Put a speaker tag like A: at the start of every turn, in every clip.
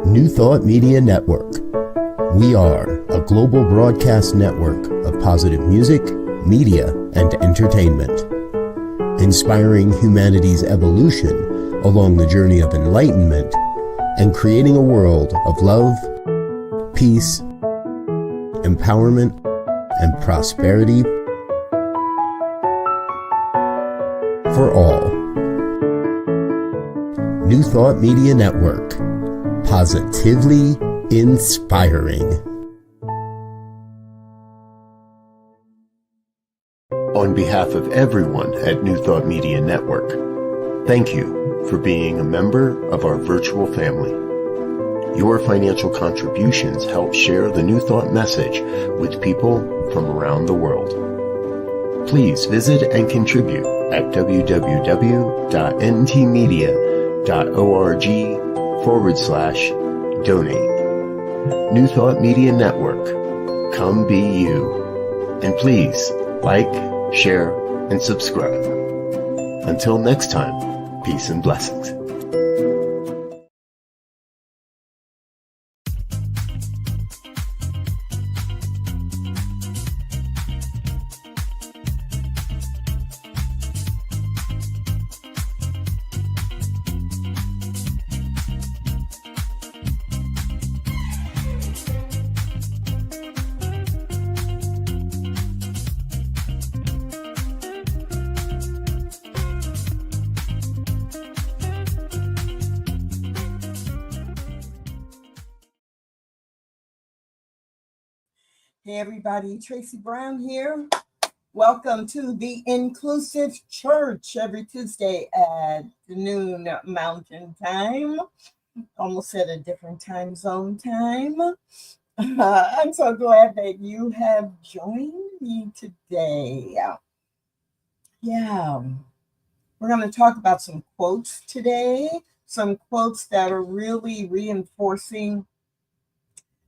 A: New Thought Media Network. We are a global broadcast network of positive music, media, and entertainment, inspiring humanity's evolution along the journey of enlightenment and creating a world of love, peace, empowerment, and prosperity for all. New Thought Media Network. Positively inspiring. On behalf of everyone at New Thought Media Network, thank you for being a member of our virtual family. Your financial contributions help share the New Thought message with people from around the world. Please visit and contribute at www.ntmedia.org/donate. New Thought Media Network. Come be you. And please like, share, and subscribe. Until next time, peace and blessings.
B: Hey everybody, Tracy Brown here. Welcome to the Inclusive Church every Tuesday at noon Mountain Time. Almost at a different time zone time. I'm so glad that you have joined me today. Yeah, we're going to talk about some quotes today. Some quotes that are really reinforcing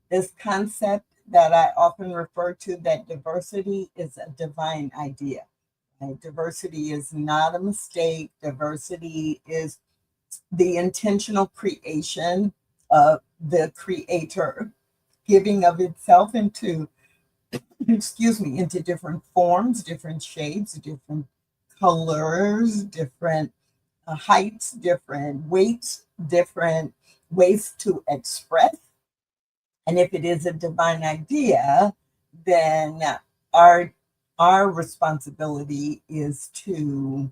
B: this concept that I often refer to, that diversity is a divine idea. Right? Diversity is not a mistake. Diversity is the intentional creation of the Creator, giving of itself into, into different forms, different shades, different colors, different heights, different weights, different ways to express. And if it is a divine idea, then our responsibility is to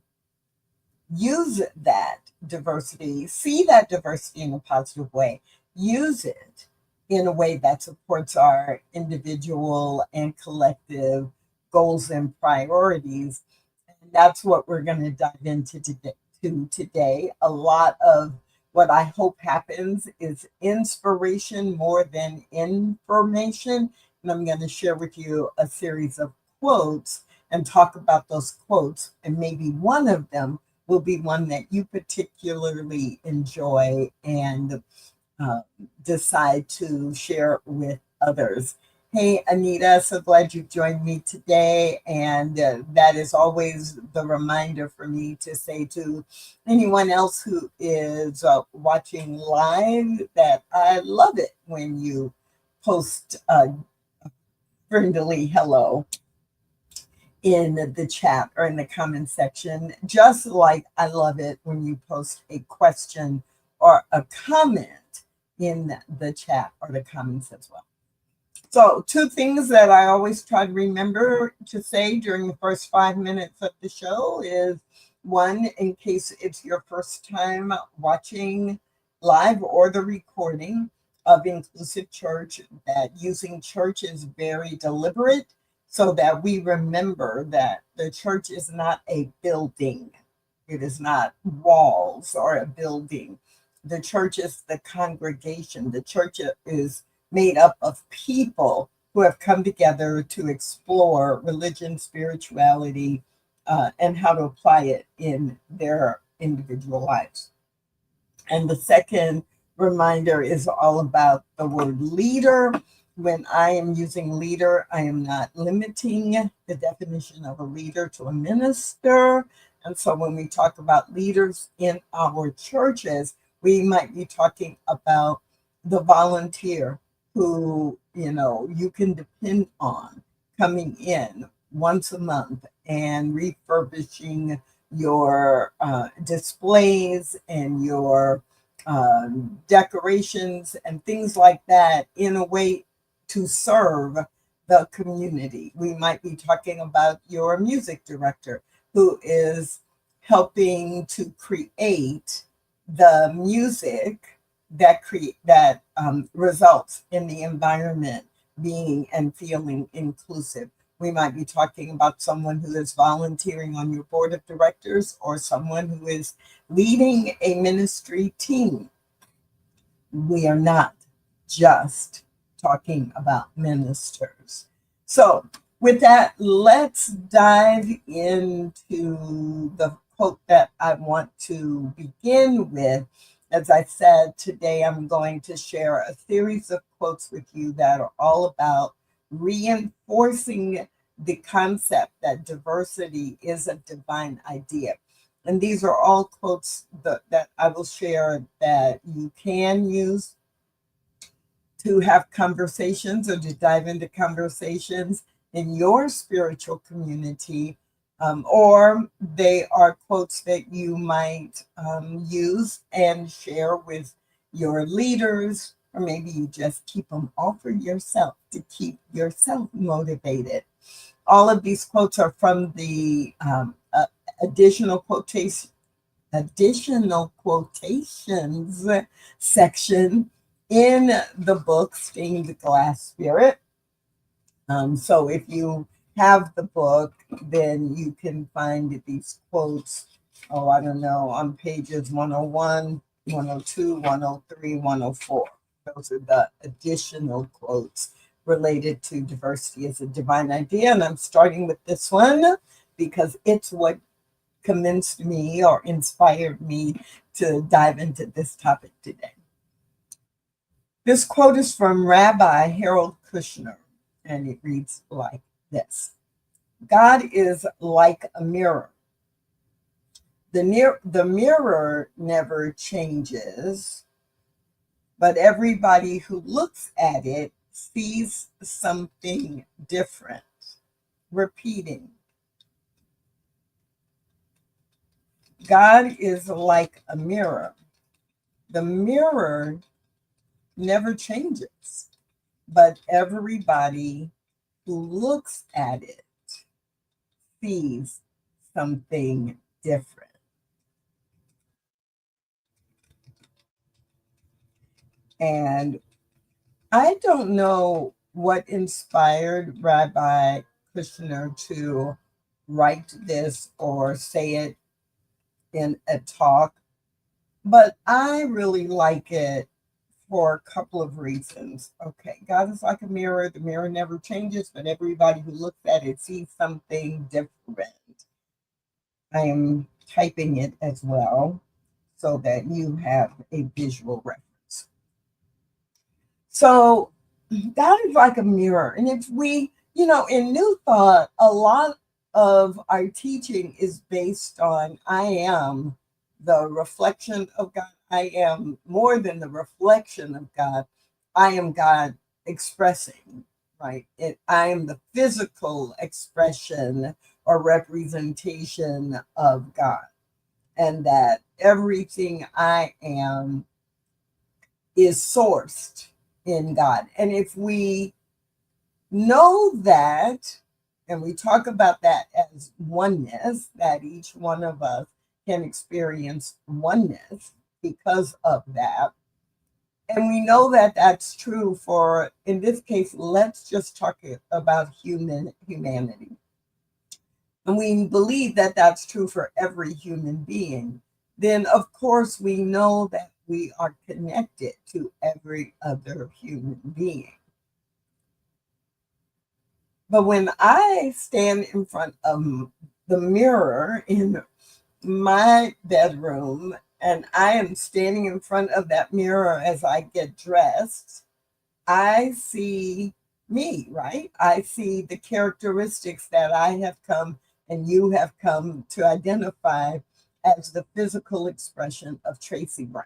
B: use that diversity, see that diversity in a positive way, use it in a way that supports our individual and collective goals and priorities. And that's what we're going to dive into today. A lot of what I hope happens is inspiration more than information. And I'm going to share with you a series of quotes and talk about those quotes. And maybe one of them will be one that you particularly enjoy and decide to share with others. Hey, Anita, so glad you joined me today. And that is always the reminder for me to say to anyone else who is watching live that I love it when you post a friendly hello in the chat or in the comment section, just like I love it when you post a question or a comment in the chat or the comments as well. So 2 things that I always try to remember to say during the first 5 minutes of the show is, one, in case it's your first time watching live or the recording of Inclusive Church, that using church is very deliberate so that we remember that the church is not a building. It is not walls or a building. The church is the congregation. The church is made up of people who have come together to explore religion, spirituality, and how to apply it in their individual lives. And the second reminder is all about the word leader. When I am using leader, I am not limiting the definition of a leader to a minister. And so when we talk about leaders in our churches, We might be talking about the volunteer who, you can depend on coming in once a month and refurbishing your displays and your decorations and things like that in a way to serve the community. We might be talking about your music director who is helping to create the music that results in the environment being and feeling inclusive. We might be talking about someone who is volunteering on your board of directors or someone who is leading a ministry team. We are not just talking about ministers. So, with that, let's dive into the quote that I want to begin with. As I said, today I'm going to share a series of quotes with you that are all about reinforcing the concept that diversity is a divine idea. And these are all quotes that I will share that you can use to have conversations or to dive into conversations in your spiritual community, or they are quotes that you might use and share with your leaders, or maybe you just keep them all for yourself to keep yourself motivated. All of these quotes are from the additional quotations section in the book Stained Glass Spirit. So if you have the book, then you can find these quotes, on pages 101, 102, 103, 104. Those are the additional quotes related to diversity as a divine idea. And I'm starting with this one because it's what convinced me or inspired me to dive into this topic today. This quote is from Rabbi Harold Kushner, and it reads like this: God is like a mirror. The mirror never changes, but everybody who looks at it sees something different. Repeating. God is like a mirror. The mirror never changes, but everybody who looks at it sees something different. And I don't know what inspired Rabbi Kushner to write this or say it in a talk, but I really like it for a couple of reasons. Okay, God is like a mirror. The mirror never changes, but everybody who looks at it sees something different. I am typing it as well so that you have a visual reference. So God is like a mirror. And if we, in New Thought, a lot of our teaching is based on I am the reflection of God. I am more than the reflection of God. I am God expressing, right? I am the physical expression or representation of God. And that everything I am is sourced in God. And if we know that, and we talk about that as oneness, that each one of us can experience oneness because of that. And we know that that's true for, in this case, let's just talk about humanity. And we believe that that's true for every human being. Then, of course, we know that we are connected to every other human being. But when I stand in front of the mirror in my bedroom and I am standing in front of that mirror as I get dressed, I see me, right? I see the characteristics that I have come and you have come to identify as the physical expression of Tracy Brown.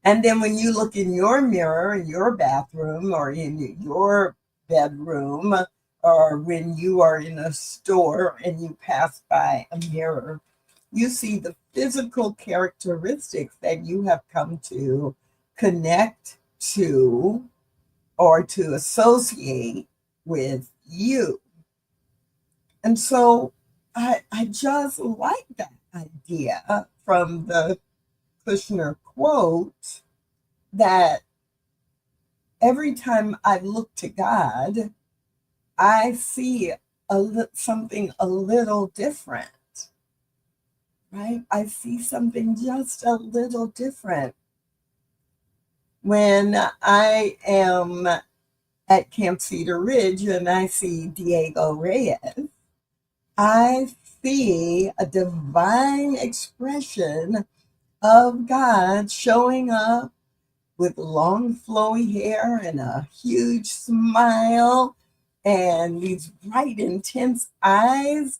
B: And then when you look in your mirror in your bathroom or in your bedroom, or when you are in a store and you pass by a mirror, you see the physical characteristics that you have come to connect to or to associate with you. And so I just like that idea from the Kushner quote that every time I look to God, I see something a little different, right? I see something just a little different. When I am at Camp Cedar Ridge and I see Diego Reyes, I see a divine expression of God showing up with long flowy hair and a huge smile and these bright intense eyes,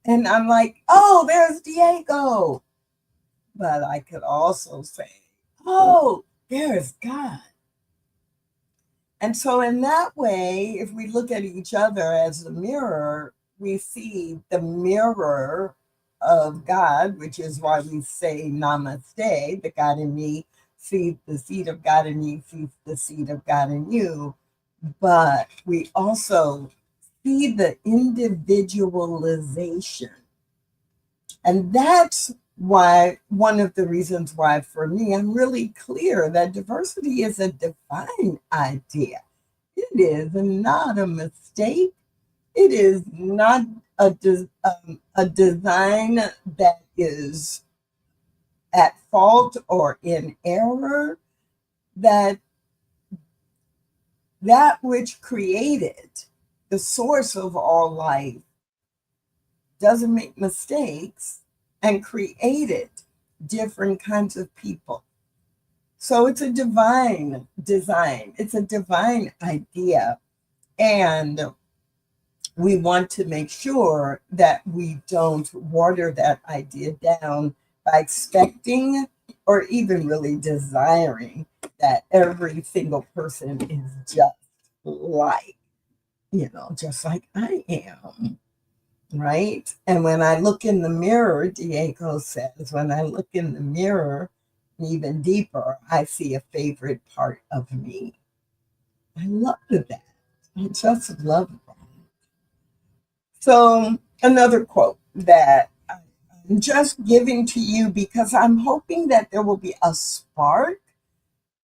B: and I'm like, oh, there's Diego. But I could also say, oh, there's God. And so in that way, if we look at each other as a mirror, we see the mirror of God, which is why we say namaste, the God in me sees the seed of God in you, sees the seed of God in you. But we also see the individualization. And that's why one of the reasons why for me I'm really clear that diversity is a divine idea. It is not a mistake. It is not a design that is at fault or in error. That which created the source of all life doesn't make mistakes and created different kinds of people. So it's a divine design, it's a divine idea. And we want to make sure that we don't water that idea down by expecting or even really desiring that every single person is just like I am. Right? And when I look in the mirror, Diego says, when I look in the mirror even deeper, I see a favorite part of me. I love that. I just love that. So, another quote that I'm just giving to you because I'm hoping that there will be a spark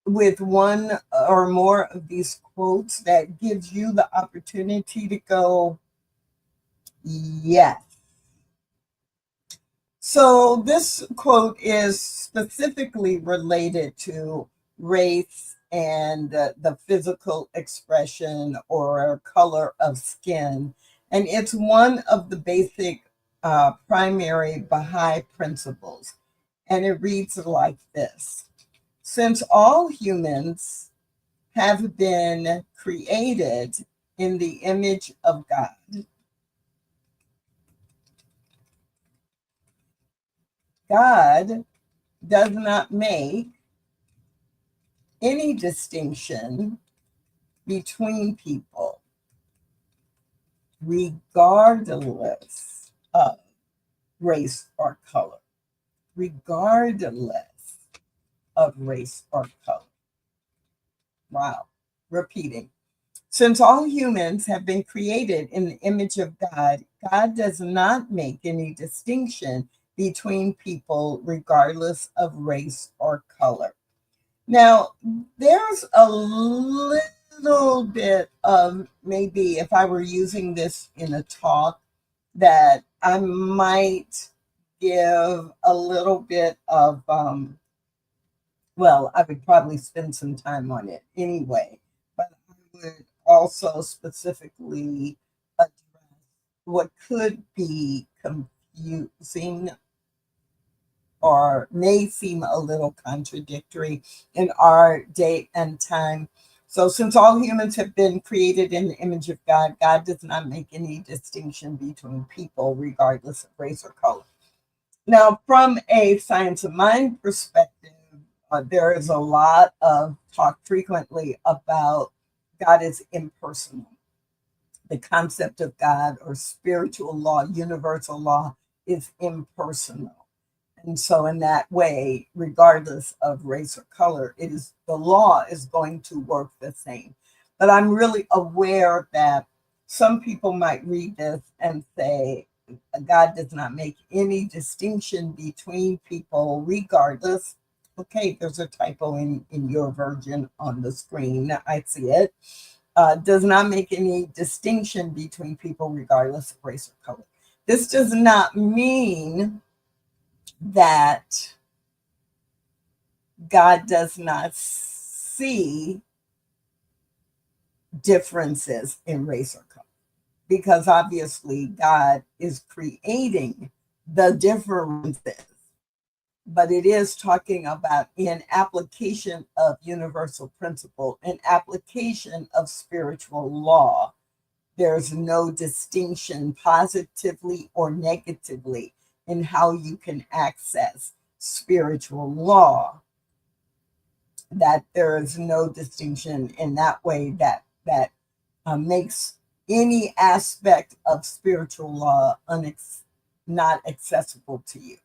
B: with one or more of these quotes that gives you the opportunity to go, yes. So this quote is specifically related to race and the physical expression or color of skin. And it's one of the basic primary Baha'i principles. And it reads like this: since all humans have been created in the image of God, God does not make any distinction between people, regardless of race or color. Regardless of race or color. Wow. Repeating. Since all humans have been created in the image of God, God does not make any distinction between people, regardless of race or color. Now, there's a little bit of maybe if I were using this in a talk that I might give a little bit of, I would probably spend some time on it anyway, but I would also specifically address what could be confusing or may seem a little contradictory in our day and time. So, since all humans have been created in the image of God, God does not make any distinction between people, regardless of race or color. Now, from a science of mind perspective, There is a lot of talk frequently about God is impersonal. The concept of God or spiritual law, universal law, is impersonal. And so in that way, regardless of race or color, the law is going to work the same. But I'm really aware that some people might read this and say, God does not make any distinction between people regardless. Okay, there's a typo in your version on the screen. I see it. Does not make any distinction between people regardless of race or color. This does not mean that God does not see differences in race or color, because obviously God is creating the differences, but it is talking about in application of universal principle, in application of spiritual law. There's no distinction positively or negatively in how you can access spiritual law. That there is no distinction in that way that makes any aspect of spiritual law not accessible to you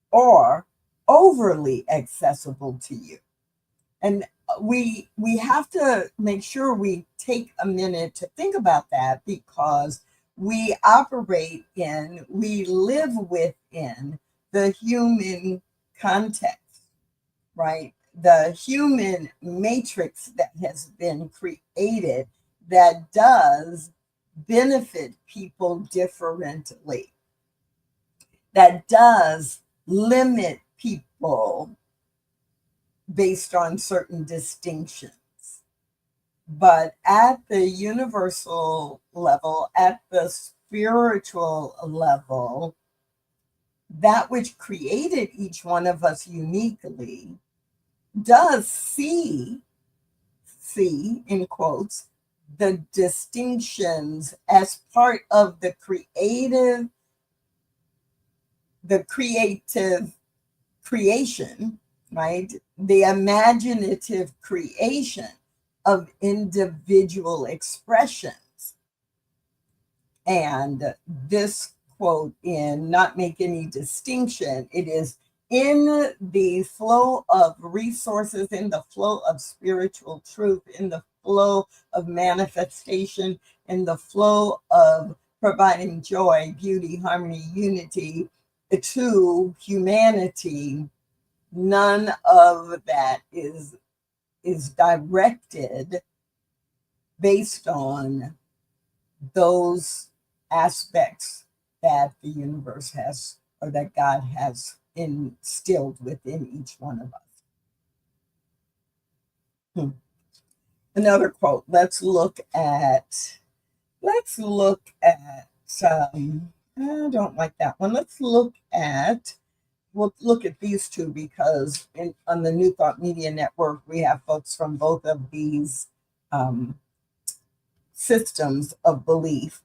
B: or overly accessible to you. And we have to make sure we take a minute to think about that, because we live within the human context, right? The human matrix that has been created that does benefit people differently, that does limit people based on certain distinctions. But at the universal level, at the spiritual level, that which created each one of us uniquely does see in quotes, the distinctions as part of the creative creation, right? The imaginative creation of individual expressions. And this quote in not make any distinction, it is in the flow of resources, in the flow of spiritual truth, in the flow of manifestation, in the flow of providing joy, beauty, harmony, unity to humanity. None of that is directed based on those aspects that the universe has, or that God has instilled within each one of us. Another quote. Let's look at I don't like that one. We'll look at these two, because on the New Thought Media Network, we have folks from both of these systems of belief.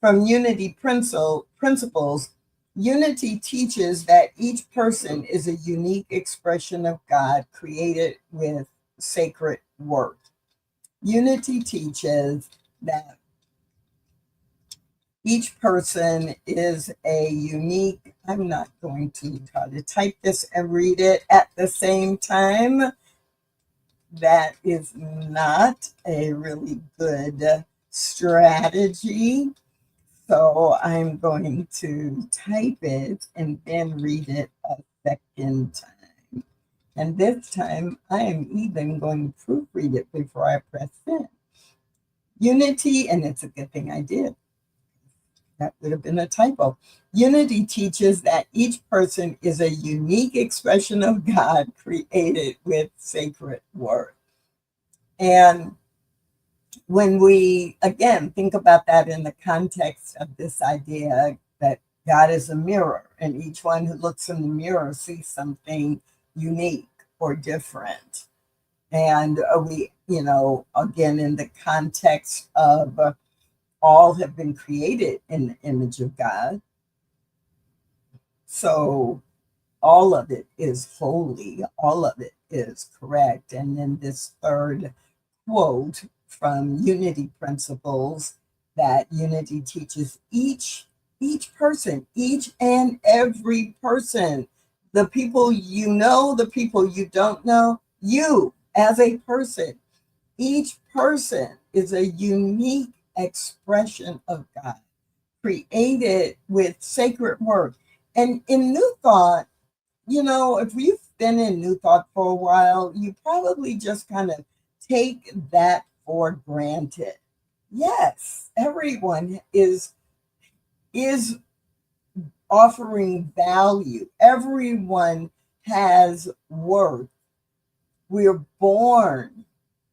B: From Unity Principles, Unity teaches that each person is a unique expression of God created with sacred work. Unity teaches that each person is a unique, I'm not going to try to type this and read it at the same time. That is not a really good strategy. So I'm going to type it and then read it a second time. And this time I am even going to proofread it before I press send. Unity, and it's a good thing I did. That would have been a typo. Unity teaches that each person is a unique expression of God created with sacred work. And when we, again, think about that in the context of this idea that God is a mirror, and each one who looks in the mirror sees something unique or different. And we, again, in the context of all have been created in the image of God. So all of it is holy. All of it is correct. And then this third quote from Unity Principles, that unity teaches each person, each and every person, the people you know, the people you don't know, you as a person, each person is a unique expression of God, created with sacred work. And in New Thought, if you've been in New Thought for a while, you probably just kind of take that for granted. Yes, everyone is offering value. Everyone has worth. We're born,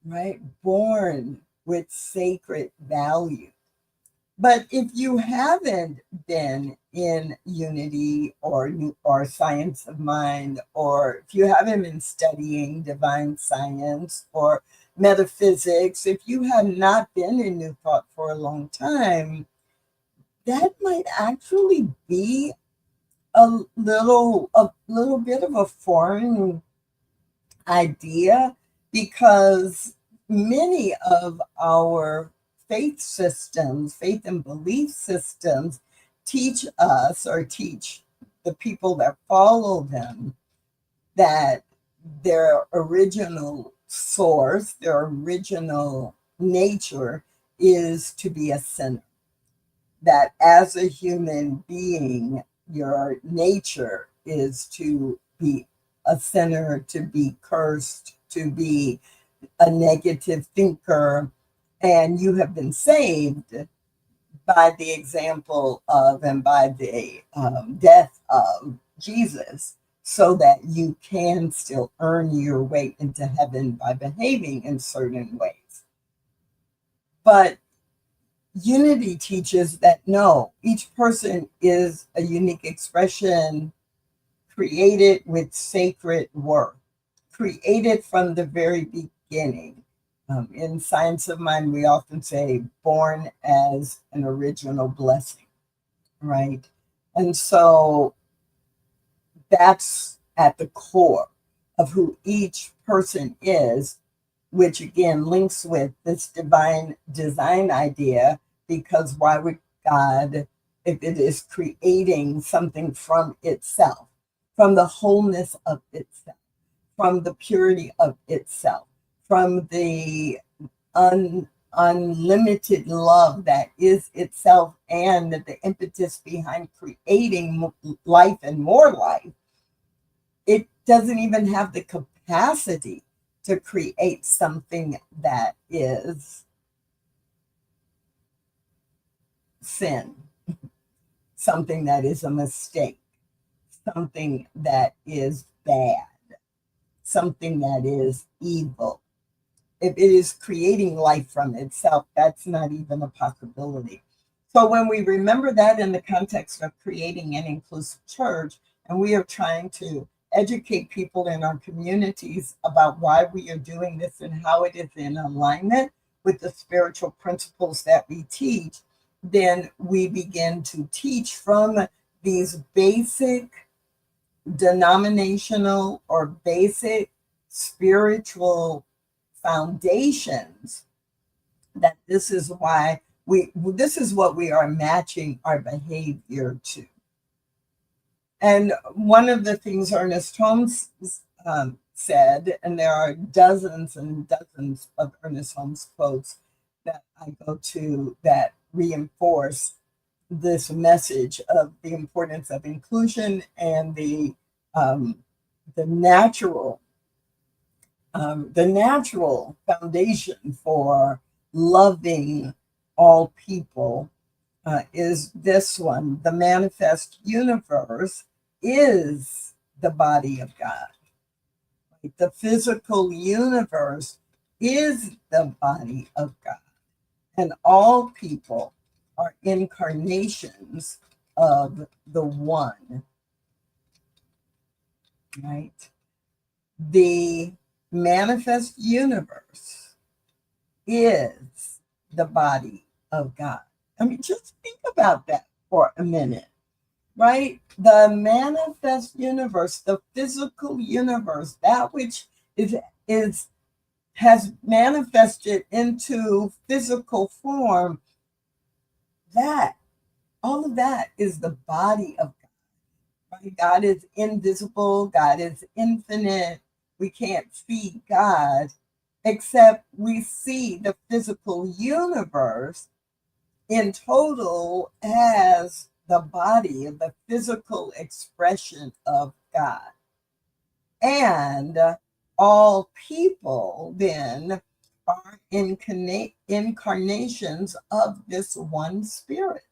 B: right? Born with sacred value. But if you haven't been in unity or science of mind, or if you haven't been studying divine science or metaphysics, if you have not been in New Thought for a long time, that might actually be a little bit of a foreign idea, because many of our faith and belief systems teach us, or teach the people that follow them, that their original source, their original nature is to be a sinner. That as a human being, your nature is to be a sinner, to be cursed, to be a negative thinker, and you have been saved by the example of and by the death of Jesus, so that you can still earn your way into heaven by behaving in certain ways. But unity teaches that no, each person is a unique expression, created with sacred work, created from the very beginning. In Science of Mind, we often say born as an original blessing, right? And so that's at the core of who each person is, which again links with this divine design idea, because why would God, if it is creating something from itself, from the wholeness of itself, from the purity of itself, from the unlimited love that is itself, and the impetus behind creating life and more life, it doesn't even have the capacity to create something that is sin, something that is a mistake, something that is bad, something that is evil. If it is creating life from itself, that's not even a possibility. So when we remember that in the context of creating an inclusive church, and we are trying to educate people in our communities about why we are doing this and how it is in alignment with the spiritual principles that we teach, then we begin to teach from these basic denominational or basic spiritual foundations, that this is what we are matching our behavior to. And one of the things Ernest Holmes said, and there are dozens and dozens of Ernest Holmes quotes that I go to that reinforce this message of the importance of inclusion and the natural foundation for loving all people, is this one: the manifest universe is the body of God. The physical universe is the body of God, and all people are incarnations of the one, right? The manifest universe is the body of God. I mean, just think about that for a minute, right? The manifest universe, the physical universe, that which is has manifested into physical form, that all of that is the body of God. Right? God is invisible, God is infinite. We can't see God, except we see the physical universe in total as the body, the physical expression of God. And all people then are incarnations of this one spirit.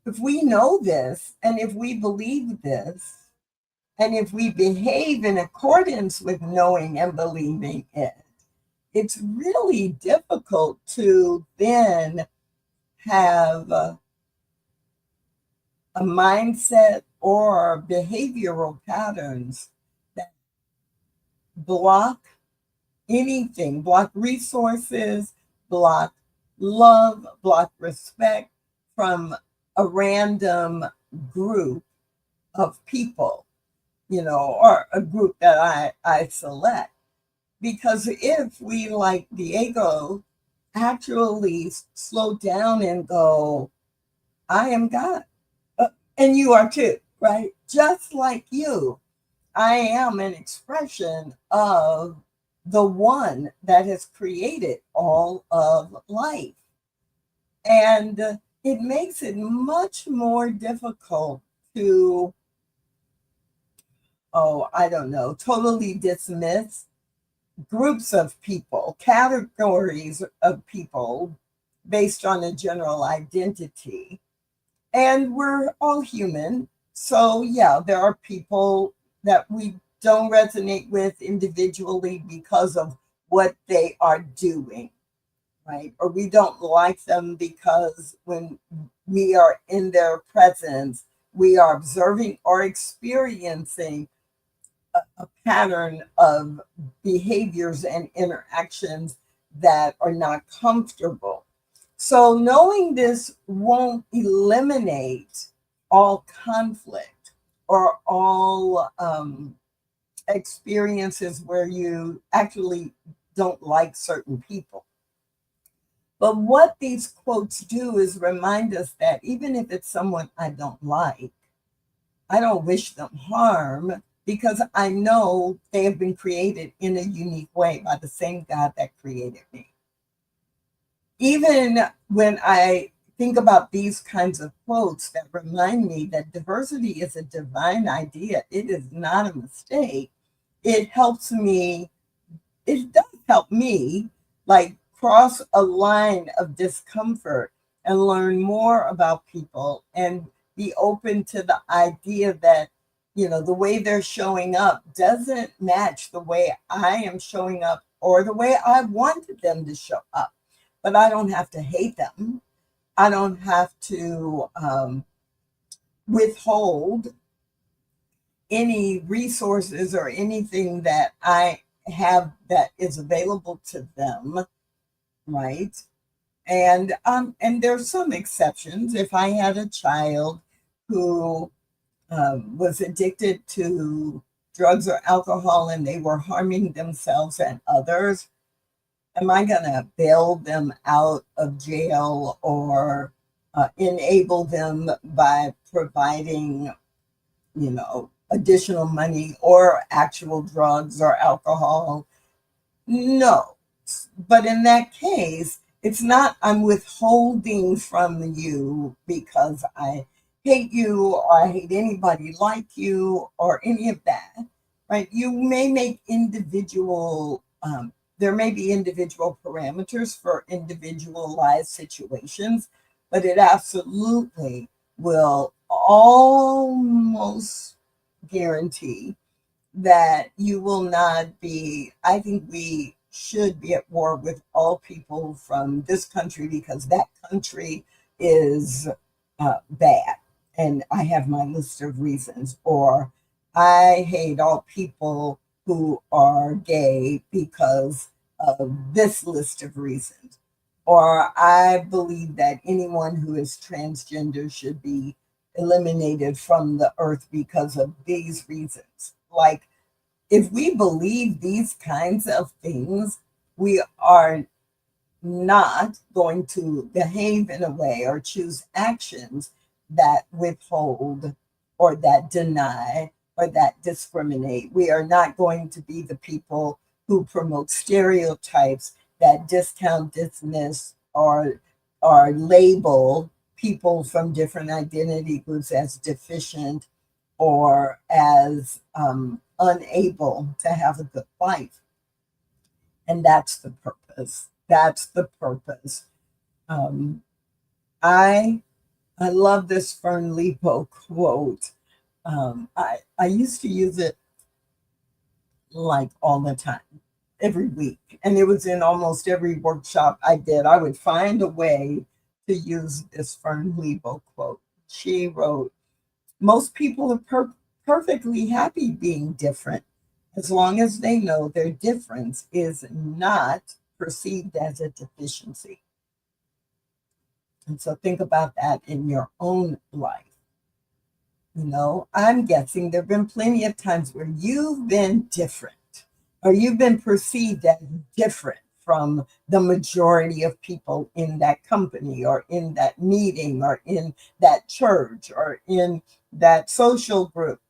B: If we know this, and if we believe this, and if we behave in accordance with knowing and believing it, it's really difficult to then have a mindset or behavioral patterns that block anything, block resources, block love, block respect from a random group of people, or a group that I select. Because if we, like Diego, actually slow down and go, I am God, and you are too, right? Just like you, I am an expression of the one that has created all of life. And it makes it much more difficult to, I don't know, totally dismiss groups of people, categories of people based on a general identity. And we're all human. So, yeah, there are people that we don't resonate with individually because of what they are doing, right? Or we don't like them because when we are in their presence, we are observing or experiencing a pattern of behaviors and interactions that are not comfortable. So knowing this won't eliminate all conflict or all experiences where you actually don't like certain people. But what these quotes do is remind us that even if it's someone I don't like, I don't wish them harm because I know they have been created in a unique way by the same God that created me. Even when I think about these kinds of quotes that remind me that diversity is a divine idea, it is not a mistake. It helps me, it does help me like cross a line of discomfort and learn more about people and be open to the idea that, the way they're showing up doesn't match the way I am showing up or the way I wanted them to show up. But I don't have to hate them. I don't have to withhold any resources or anything that I have that is available to them, right? And there's some exceptions. If I had a child who was addicted to drugs or alcohol and they were harming themselves and others, am I going to bail them out of jail or enable them by providing, additional money or actual drugs or alcohol? No. But in that case, it's not I'm withholding from you because I hate you or I hate anybody like you or any of that, right? You may make there may be individual parameters for individualized situations, but it absolutely will almost guarantee that you will not be, I think we should be at war with all people from this country because that country is bad. And I have my list of reasons. Or I hate all people who are gay because of this list of reasons. Or I believe that anyone who is transgender should be eliminated from the earth because of these reasons. Like, if we believe these kinds of things, we are not going to behave in a way or choose actions that withhold or that deny or that discriminate. We are not going to be the people who promote stereotypes that discount, dismiss, or label people from different identity groups as deficient or as unable to have a good life. And that's the purpose. That's the purpose. Um, I I love this Fern Lepo quote. I used to use it like all the time, every week, and it was in almost every workshop I did. I would find a way to use this Fern Lepo quote. She wrote, "Most people are perfectly happy being different, as long as they know their difference is not perceived as a deficiency." And so think about that in your own life. You know, I'm guessing there have been plenty of times where you've been different or you've been perceived as different from the majority of people in that company or in that meeting or in that church or in that social group.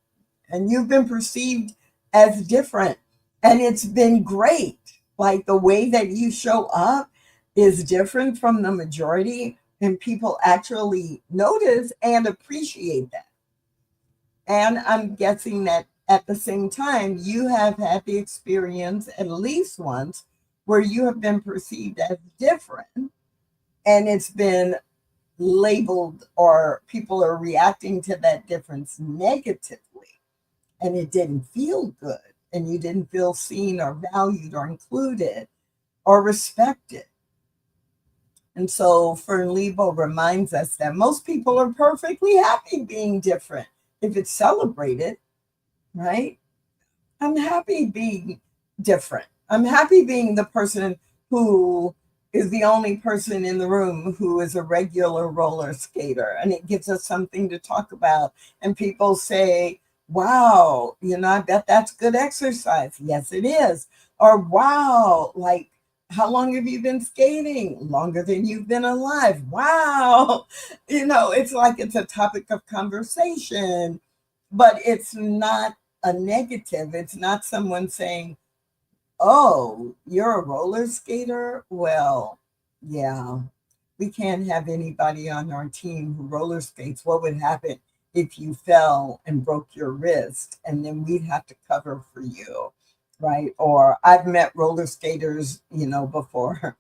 B: And you've been perceived as different. And it's been great. Like the way that you show up is different from the majority, and people actually notice and appreciate that. And I'm guessing that at the same time, you have had the experience at least once where you have been perceived as different and it's been labeled or people are reacting to that difference negatively and it didn't feel good and you didn't feel seen or valued or included or respected. And so Fern Lebo reminds us that most people are perfectly happy being different if it's celebrated, right? I'm happy being different. I'm happy being the person who is the only person in the room who is a regular roller skater. And it gives us something to talk about. And people say, wow, you know, I bet that's good exercise. Yes, it is. Or wow, like, how long have you been skating? Longer than you've been alive. Wow. You know, it's like it's a topic of conversation, but it's not a negative. It's not someone saying, oh, you're a roller skater? Well, yeah, we can't have anybody on our team who roller skates. What would happen if you fell and broke your wrist? And then we'd have to cover for you, right? Or I've met roller skaters, you know, before.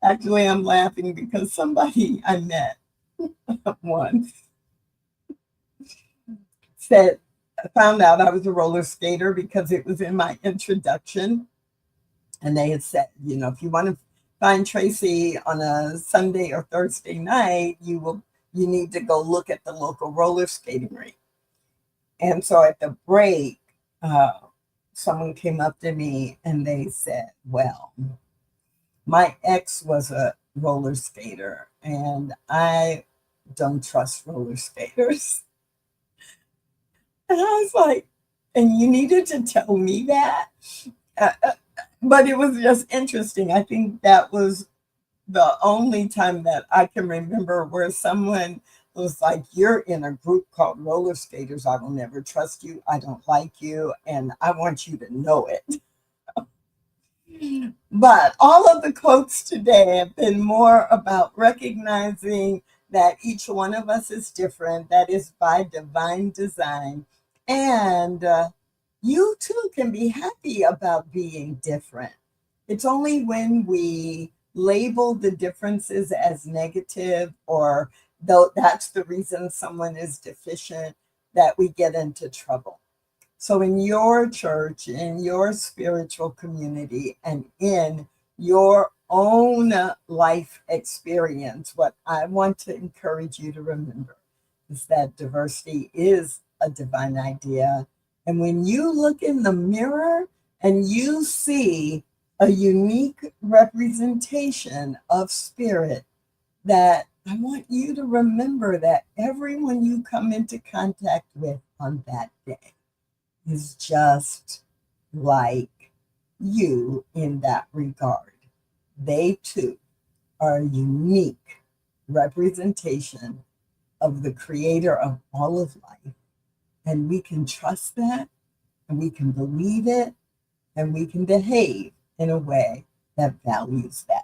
B: Actually, I'm laughing because somebody I met once said, found out I was a roller skater because it was in my introduction. And they had said, you know, if you want to find Tracy on a Sunday or Thursday night, you need to go look at the local roller skating rink. And so at the break, someone came up to me and they said, well, my ex was a roller skater and I don't trust roller skaters. And I was like, and you needed to tell me that? Uh, uh, but it was just interesting. I think that was the only time that I can remember where someone was like, you're in a group called roller skaters. I will never trust you. I don't like you. And I want you to know it. But all of the quotes today have been more about recognizing that each one of us is different. That is by divine design. And you too can be happy about being different. It's only when we label the differences as negative or though that's the reason someone is deficient that we get into trouble. So, in your church, in your spiritual community, and in your own life experience, what I want to encourage you to remember is that diversity is a divine idea. And when you look in the mirror and you see a unique representation of spirit, that I want you to remember that everyone you come into contact with on that day is just like you in that regard. They too are a unique representation of the creator of all of life. And we can trust that, and we can believe it, and we can behave in a way that values that.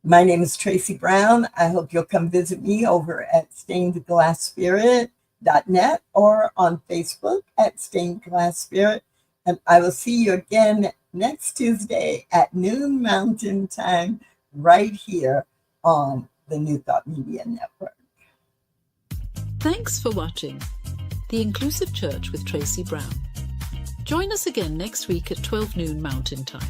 B: My name is Tracy Brown. I hope you'll come visit me over at stainedglassspirit.net or on Facebook at Stained Glass Spirit. And I will see you again next Tuesday at noon Mountain Time right here on the New Thought Media Network.
C: Thanks for watching The Inclusive Church with Tracy Brown. Join us again next week at 12 noon Mountain Time.